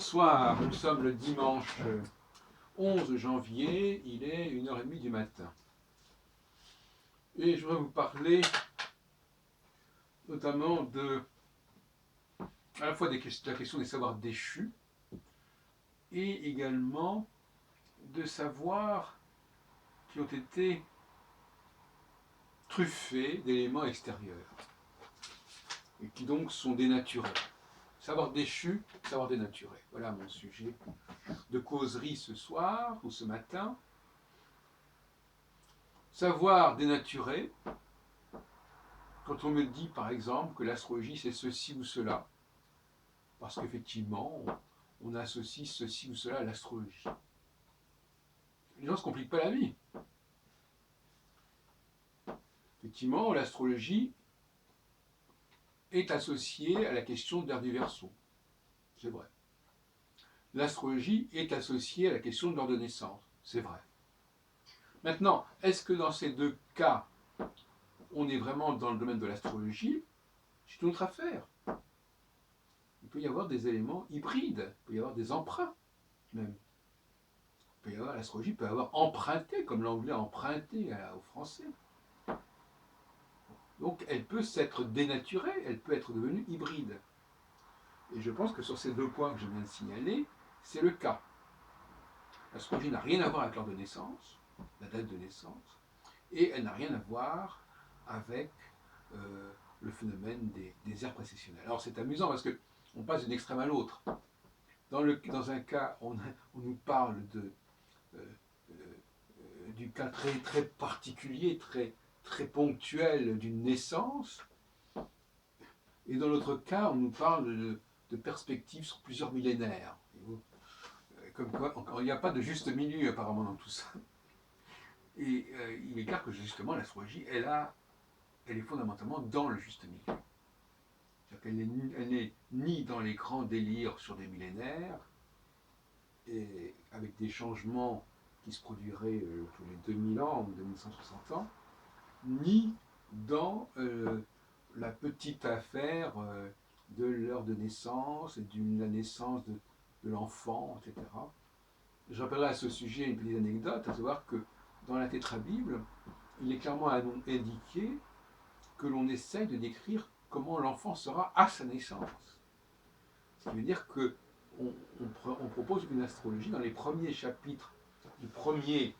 Bonsoir, nous sommes le dimanche 11 janvier, il est 1h30 du matin. Et je voudrais vous parler notamment à la fois de la question des savoirs déchus et également de savoirs qui ont été truffés d'éléments extérieurs et qui donc sont dénaturés. Savoir déchu, savoir dénaturé. Voilà mon sujet de causerie ce soir ou ce matin. Savoir dénaturé, quand on me dit par exemple que l'astrologie c'est ceci ou cela, parce qu'effectivement on associe ceci ou cela à l'astrologie. Les gens ne se compliquent pas la vie. Effectivement, l'astrologie est associée à la question de l'ère du Verseau. C'est vrai. L'astrologie est associée à la question de l'heure de naissance. C'est vrai. Maintenant, est-ce que dans ces deux cas, on est vraiment dans le domaine de l'astrologie? C'est une autre affaire. Il peut y avoir des éléments hybrides, il peut y avoir des emprunts même. L'astrologie peut avoir emprunté, comme l'anglais a emprunté au français. Donc elle peut s'être dénaturée, elle peut être devenue hybride. Et je pense que sur ces deux points que je viens de signaler, c'est le cas. L'astrologie n'a rien à voir avec l'heure de naissance, la date de naissance, et elle n'a rien à voir avec le phénomène des aires précessionnelles. Alors c'est amusant parce qu'on passe d'une extrême à l'autre. Dans un cas, on nous parle du cas très, très particulier, très, très ponctuel d'une naissance, et dans l'autre cas, on nous parle de perspectives sur plusieurs millénaires. Comme quoi, il n'y a pas de juste milieu apparemment dans tout ça. Et il est clair que justement l'astrologie, elle est fondamentalement dans le juste milieu. Elle n'est ni dans les grands délires sur des millénaires, et avec des changements qui se produiraient tous les 2000 ans ou 2160 ans, ni dans la petite affaire de l'heure de naissance et de la naissance de l'enfant, etc. Je rappellerai à ce sujet une petite anecdote, à savoir que dans la Tétrabible, il est clairement indiqué que l'on essaye de décrire comment l'enfant sera à sa naissance. Ce qui veut dire qu'on propose une astrologie dans les premiers chapitres du premier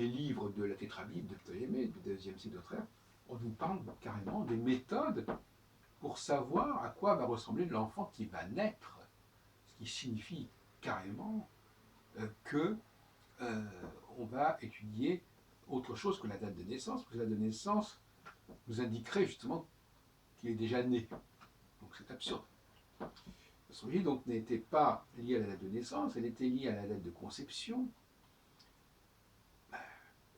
livre de la Tétrabible de Ptolémée, du deuxième siècle de notre ère. On nous parle carrément des méthodes pour savoir à quoi va ressembler l'enfant qui va naître. Ce qui signifie carrément que on va étudier autre chose que la date de naissance, parce que la date de naissance nous indiquerait justement qu'il est déjà né. Donc c'est absurde. L'astrologie donc n'était pas liée à la date de naissance, elle était liée à la date de conception.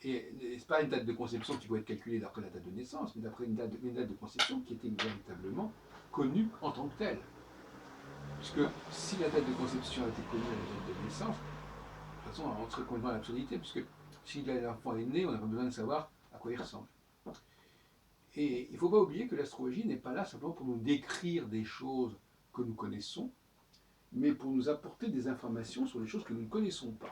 Et ce n'est pas une date de conception qui pouvait être calculée d'après la date de naissance, mais d'après une date de conception qui était véritablement connue en tant que telle. Puisque si la date de conception était connue à la date de naissance, de toute façon, on serait complètement à l'absurdité, puisque si l'enfant est né, on n'a pas besoin de savoir à quoi il ressemble. Et il ne faut pas oublier que l'astrologie n'est pas là simplement pour nous décrire des choses que nous connaissons, mais pour nous apporter des informations sur les choses que nous ne connaissons pas.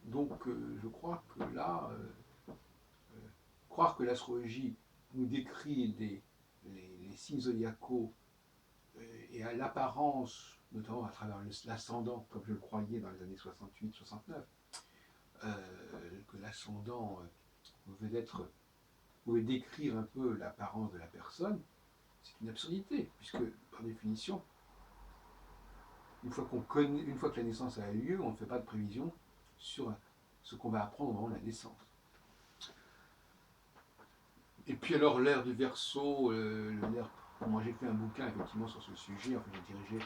Donc je crois que là, croire que l'astrologie nous décrit les signes zodiacaux et à l'apparence, notamment à travers l'ascendant, comme je le croyais dans les années 68-69, que l'ascendant pouvait décrire un peu l'apparence de la personne, c'est une absurdité, puisque par définition, une fois que la naissance a eu lieu, on ne fait pas de prévision sur ce qu'on va apprendre au moment de la naissance. Et puis alors l'ère du Verseau, moi j'ai fait un bouquin effectivement sur ce sujet, enfin j'ai dirigé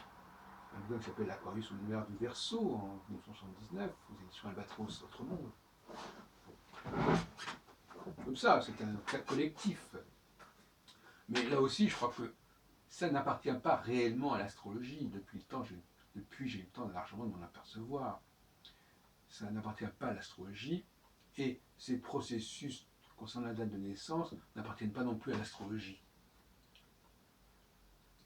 un bouquin qui s'appelle l'Aquarius ou l'ère du Verseau en 1979, aux éditions Albatros, Autre Monde. Comme ça, c'est un cas collectif. Mais là aussi, je crois que ça n'appartient pas réellement à l'astrologie. Depuis j'ai eu le temps largement de m'en apercevoir. Ça n'appartient pas à l'astrologie, et ces processus concernant la date de naissance n'appartiennent pas non plus à l'astrologie.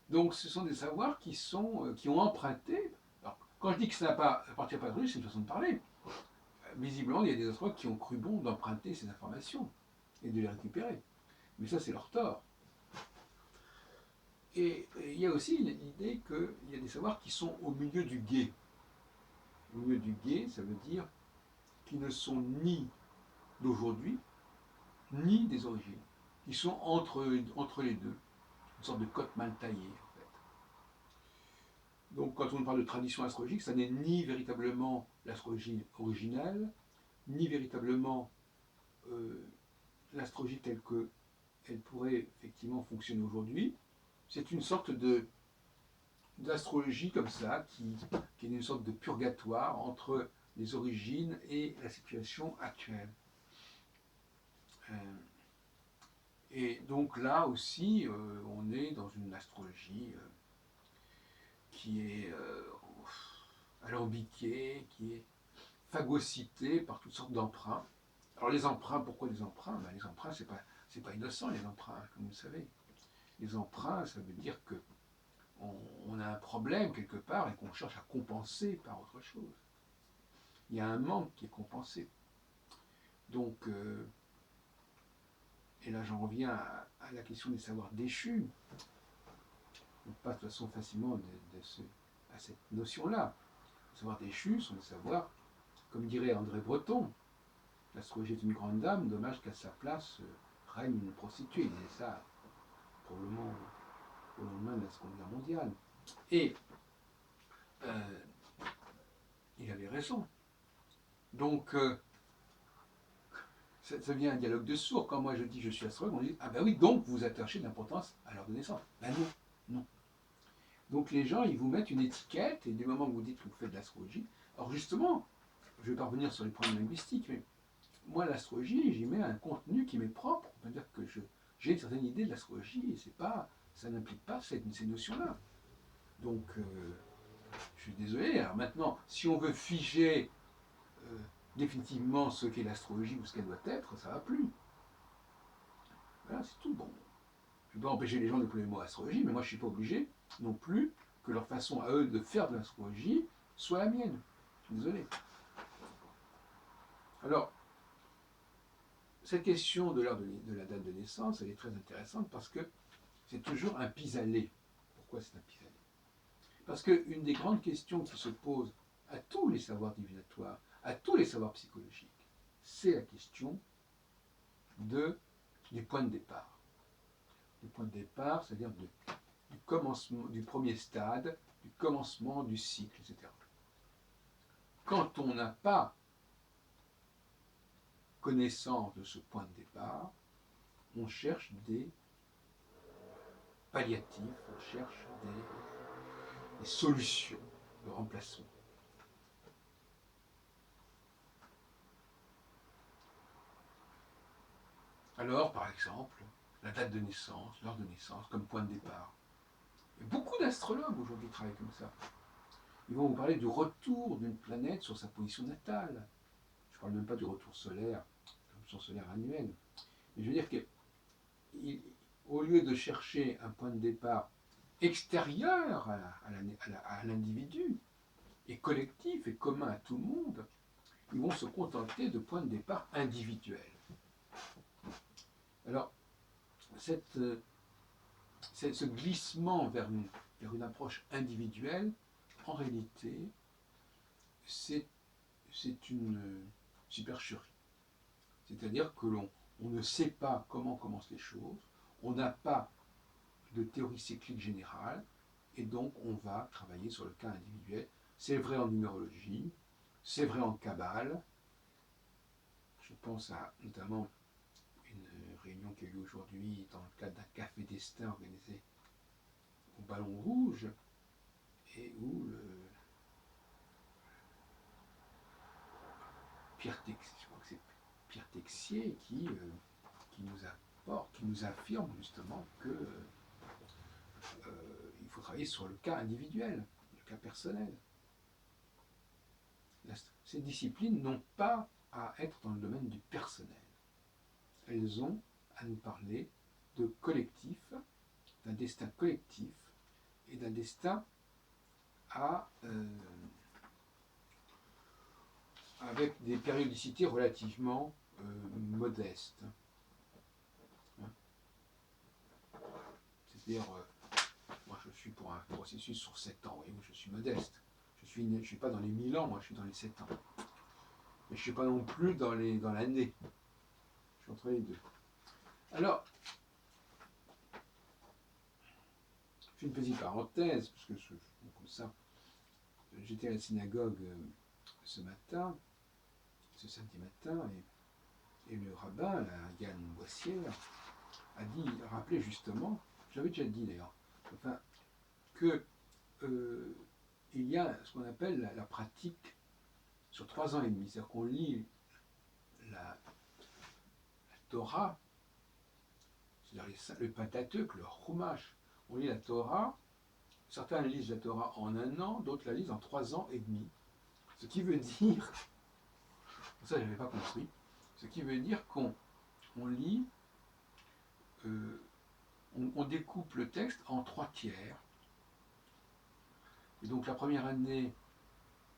Donc ce sont des savoirs qui ont emprunté. Alors, quand je dis que ça n'appartient pas à l'astrologie, c'est une façon de parler. Visiblement, il y a des astrologues qui ont cru bon d'emprunter ces informations et de les récupérer. Mais ça, c'est leur tort. Et il y a aussi l'idée qu'il y a des savoirs qui sont au milieu du gué. Au milieu du gué, ça veut dire qu'ils ne sont ni d'aujourd'hui, ni des origines. Ils sont entre les deux, une sorte de cote mal taillée, en fait. Donc, quand on parle de tradition astrologique, ça n'est ni véritablement l'astrologie originelle, ni véritablement euh, l'astrologie telle qu'elle pourrait effectivement fonctionner aujourd'hui. C'est une sorte d'astrologie comme ça, qui est une sorte de purgatoire entre les origines et la situation actuelle. Euh, et donc là aussi, on est dans une astrologie qui est alambiquée, qui est phagocytée par toutes sortes d'emprunts. Alors les emprunts, pourquoi les emprunts? Ben, les emprunts, c'est pas innocent, les emprunts, comme vous savez. Les emprunts, ça veut dire que on a un problème quelque part et qu'on cherche à compenser par autre chose. Il y a un manque qui est compensé. Donc, et là j'en reviens à la question des savoirs déchus. On passe de façon facilement à cette notion-là. Les savoirs déchus sont des savoirs, comme dirait André Breton, l'astrologie est une grande dame, dommage qu'à sa place règne une prostituée. Il disait ça probablement au lendemain de la Seconde Guerre mondiale. Et euh, il avait raison. Donc, ça devient un dialogue de sourds. Quand moi je dis je suis astrologue, on dit ah ben oui, donc vous attachez de l'importance à l'heure de naissance. Ben non, non. Donc les gens, ils vous mettent une étiquette, et du moment que vous dites que vous faites de l'astrologie, alors justement, je ne vais pas revenir sur les problèmes linguistiques, mais moi l'astrologie, j'y mets un contenu qui m'est propre. On peut dire que j'ai une certaine idée de l'astrologie, et ça n'implique pas ces notions-là. Donc, je suis désolé. Alors maintenant, si on veut figer euh, définitivement ce qu'est l'astrologie ou ce qu'elle doit être, ça ne va plus. Voilà, c'est tout. Bon, je peux empêcher les gens d'employer le mot astrologie, mais moi je ne suis pas obligé non plus que leur façon à eux de faire de l'astrologie soit la mienne. Je suis désolé. Alors, cette question de l'heure de la date de naissance, elle est très intéressante parce que c'est toujours un pis-aller. Pourquoi c'est un pis-aller? Parce qu'une des grandes questions qui se posent à tous les savoirs divinatoires, à tous les savoirs psychologiques, c'est la question du point de départ. Du point de départ, c'est-à-dire du commencement, du premier stade, du commencement du cycle, etc. Quand on n'a pas connaissance de ce point de départ, on cherche des palliatifs, on cherche des solutions de remplacement. Alors, par exemple, la date de naissance, l'heure de naissance, comme point de départ. Et beaucoup d'astrologues aujourd'hui travaillent comme ça. Ils vont vous parler du retour d'une planète sur sa position natale. Je ne parle même pas du retour solaire, l'option solaire annuelle. Mais je veux dire qu'au lieu de chercher un point de départ extérieur à l'individu, et collectif et commun à tout le monde, ils vont se contenter de points de départ individuels. Alors, ce glissement vers une approche individuelle, en réalité, c'est une supercherie. C'est-à-dire que on ne sait pas comment commencent les choses, on n'a pas de théorie cyclique générale, et donc on va travailler sur le cas individuel. C'est vrai en numérologie, c'est vrai en Kabbale. Je pense à notamment une réunion qui a eu lieu aujourd'hui dans le cadre d'un café destin organisé au Ballon Rouge, et où Pierre Texier, je crois que c'est Pierre Texier qui nous affirme justement que il faut travailler sur le cas individuel, le cas personnel. Ces disciplines n'ont pas à être dans le domaine du personnel. Elles ont à nous parler de collectif, d'un destin collectif, et d'un destin avec des périodicités relativement modestes. C'est-à-dire, moi je suis pour un processus sur 7 ans, voyez, je suis modeste. Je ne suis pas dans les 1000 ans, moi je suis dans les 7 ans. Mais je ne suis pas non plus dans l'année. Je suis entre les deux. Alors, je fais une petite parenthèse, parce que comme ça, j'étais à la synagogue ce samedi matin, et le rabbin, Yann Boissière, a rappelé justement, je l'avais déjà dit d'ailleurs, enfin, que il y a ce qu'on appelle la pratique sur 3 ans et demi. C'est-à-dire qu'on lit la Torah, c'est-à-dire le Pentateuque, le Chumash. On lit la Torah, certains lisent la Torah en 1 an, d'autres la lisent en 3 ans et demi. Ce qui veut dire, ça je n'avais pas compris, ce qui veut dire qu'on lit, on découpe le texte en 3 tiers. Et donc la première année,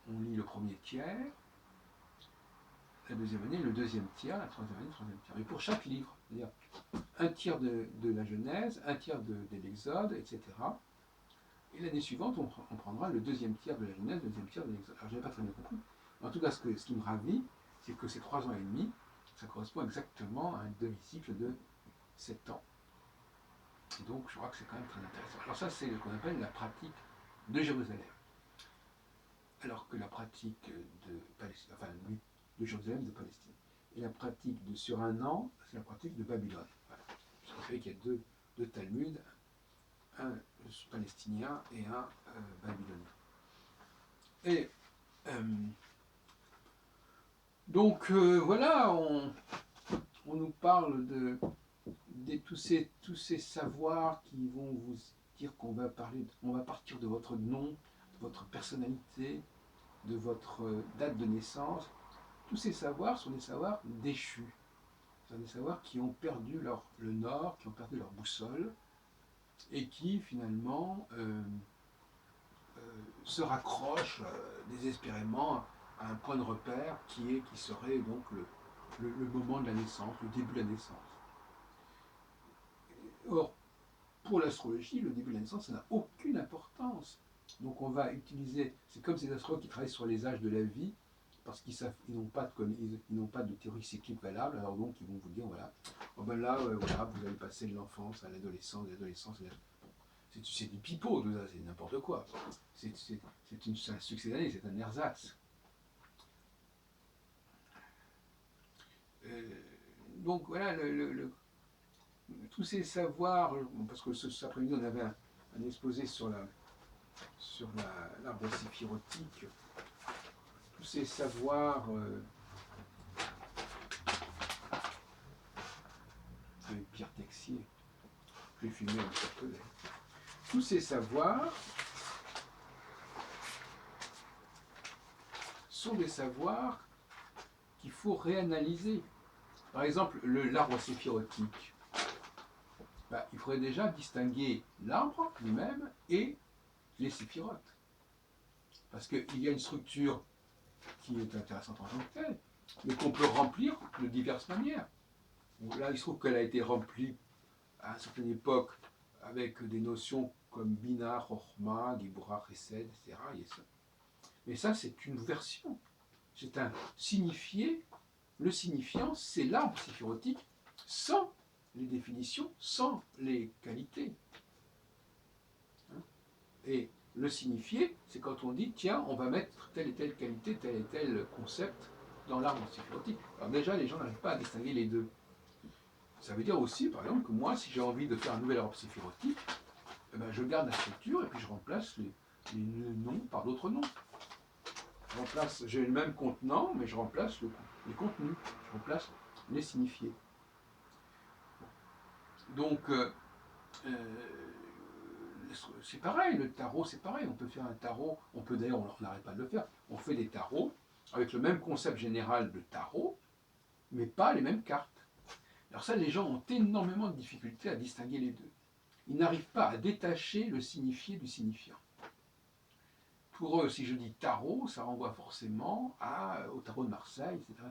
on lit le premier tiers, la deuxième année, le deuxième tiers, la troisième année, le troisième tiers. Et pour chaque livre, c'est-à-dire 1 tiers de la Genèse, 1 tiers de l'Exode, etc. Et l'année suivante, on prendra le deuxième tiers de la Genèse, le deuxième tiers de l'Exode. Alors je n'ai pas très bien compris. En tout cas, ce qui me ravit, c'est que ces 3 ans et demi, ça correspond exactement à un demi-cycle de 7 ans. Et donc, je crois que c'est quand même très intéressant. Alors ça, c'est ce qu'on appelle la pratique de Jérusalem. Alors que la pratique de Palestine, enfin, de Jérusalem, de Palestine. Et la pratique de sur 1 an, c'est la pratique de Babylone. Voilà. Ce qui fait qu'il y a deux Talmuds, un palestinien et un babylonien. Et donc voilà, on nous parle de tous ces savoirs qui vont vous dire qu'on va partir de votre nom, de votre personnalité, de votre date de naissance. Tous ces savoirs sont des savoirs déchus. Ce sont des savoirs qui ont perdu le nord, qui ont perdu leur boussole, et qui finalement se raccrochent désespérément à un point de repère qui serait donc le moment de la naissance, le début de la naissance. Or, pour l'astrologie, le début de la naissance, ça n'a aucune importance. Donc on va utiliser, c'est comme ces astrologues qui travaillent sur les âges de la vie, parce qu'ils n'ont pas de théorie cyclique valable, alors donc ils vont vous dire, voilà, oh ben là, voilà, vous allez passer de l'enfance à l'adolescence, c'est du pipeau, tout ça, c'est n'importe quoi. C'est un succès d'année, c'est un ersatz. Donc voilà, tous ces savoirs, parce que cet après-midi on avait un exposé sur l'arbre séphirotique, tous ces savoirs avec Pierre Texier, j'ai filmé un petit peu, tous ces savoirs sont des savoirs qu'il faut réanalyser. Par exemple, l'arbre séphirotique, il faudrait déjà distinguer l'arbre lui-même et les séphirotes. Parce qu'il y a une structure qui est intéressante en tant que telle, mais qu'on peut remplir de diverses manières. Donc là, il se trouve qu'elle a été remplie à une certaine époque avec des notions comme Bina, Chochma, Gibura, Chesed, etc. Mais ça, c'est une version. C'est un signifié. Le signifiant, c'est l'arbre séphirotique sans les définitions, sans les qualités. Et le signifié, c'est quand on dit, tiens, on va mettre telle et telle qualité, tel et tel concept dans l'arbre séphirotique. Alors déjà, les gens n'arrivent pas à distinguer les deux. Ça veut dire aussi, par exemple, que moi, si j'ai envie de faire un nouvel arbre séphirotique, je garde la structure et puis je remplace les noms par d'autres noms. J'ai le même contenant, mais je remplace les contenus, je remplace les signifiés. Donc, c'est pareil, le tarot c'est pareil, on peut faire un tarot, d'ailleurs on n'arrête pas de le faire, on fait des tarots avec le même concept général de tarot, mais pas les mêmes cartes. Alors ça, les gens ont énormément de difficultés à distinguer les deux. ils n'arrivent pas à détacher le signifié du signifiant. Pour eux, si je dis tarot, ça renvoie forcément au tarot de Marseille, etc.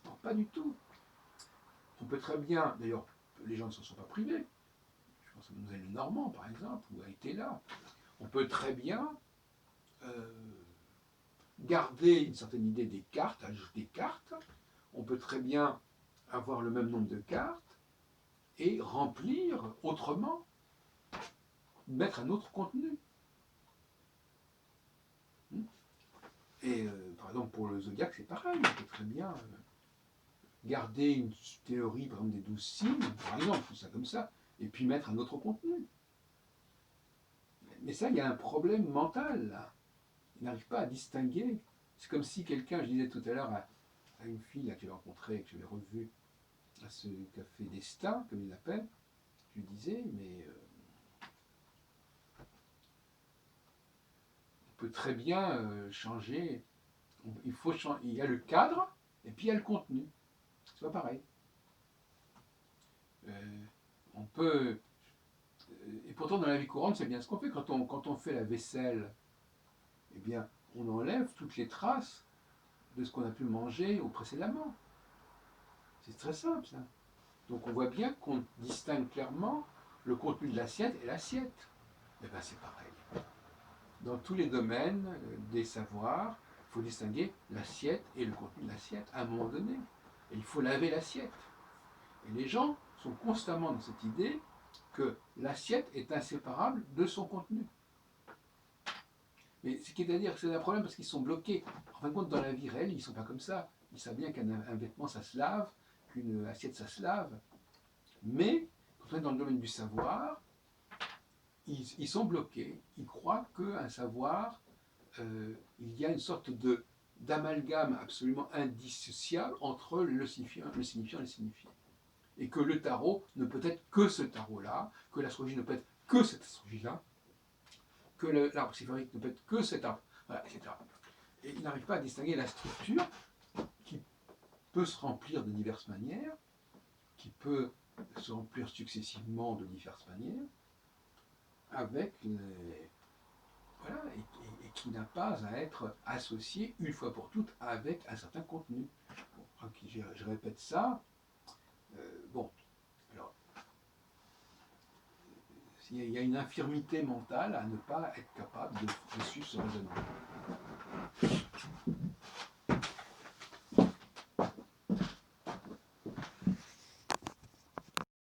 Non, pas du tout. On peut très bien, d'ailleurs, les gens ne s'en sont pas privés. Je pense à Mlle Normand, par exemple, ou à Etela. On peut très bien garder une certaine idée des cartes, ajouter des cartes. On peut très bien avoir le même nombre de cartes et remplir autrement, mettre un autre contenu. Et par exemple, pour le zodiaque, c'est pareil. On peut très bien garder une théorie, par exemple, des 12 signes, par exemple, tout ça comme ça, et puis mettre un autre contenu. Mais ça, il y a un problème mental, là. Il n'arrive pas à distinguer. C'est comme si quelqu'un, je disais tout à l'heure à une fille là, que j'avais rencontrée, que j'avais revue à ce café Destin, comme il l'appelle, je lui disais, mais on peut très bien changer. Il y a le cadre, et puis il y a le contenu. C'est pas pareil. On peut. Et pourtant, dans la vie courante, c'est bien ce qu'on fait. Quand on fait la vaisselle, eh bien, on enlève toutes les traces de ce qu'on a pu manger au précédemment. C'est très simple, ça. Donc on voit bien qu'on distingue clairement le contenu de l'assiette et l'assiette. Eh bien, c'est pareil. Dans tous les domaines des savoirs, il faut distinguer l'assiette et le contenu de l'assiette à un moment donné. Et il faut laver l'assiette. Et les gens sont constamment dans cette idée que l'assiette est inséparable de son contenu. Mais ce qui est à dire que c'est un problème parce qu'ils sont bloqués. En fin de compte, dans la vie réelle, ils ne sont pas comme ça. Ils savent bien qu'un vêtement, ça se lave, qu'une assiette, ça se lave. Mais, quand on est dans le domaine du savoir, ils sont bloqués. Ils croient qu'un savoir, il y a une sorte d'amalgame absolument indissociable entre le signifiant et le signifié. Et que le tarot ne peut être que ce tarot-là, que l'astrologie ne peut être que cette astrologie-là, que l'arbre sylphorique ne peut être que cet arbre, voilà, etc. Et il n'arrive pas à distinguer la structure qui peut se remplir de diverses manières, qui peut se remplir successivement de diverses manières, avec voilà, et qui n'a pas à être associée une fois pour toutes avec un certain contenu. Bon, okay, je répète ça. Bon, alors, il y a une infirmité mentale à ne pas être capable de suivre ce raisonnement.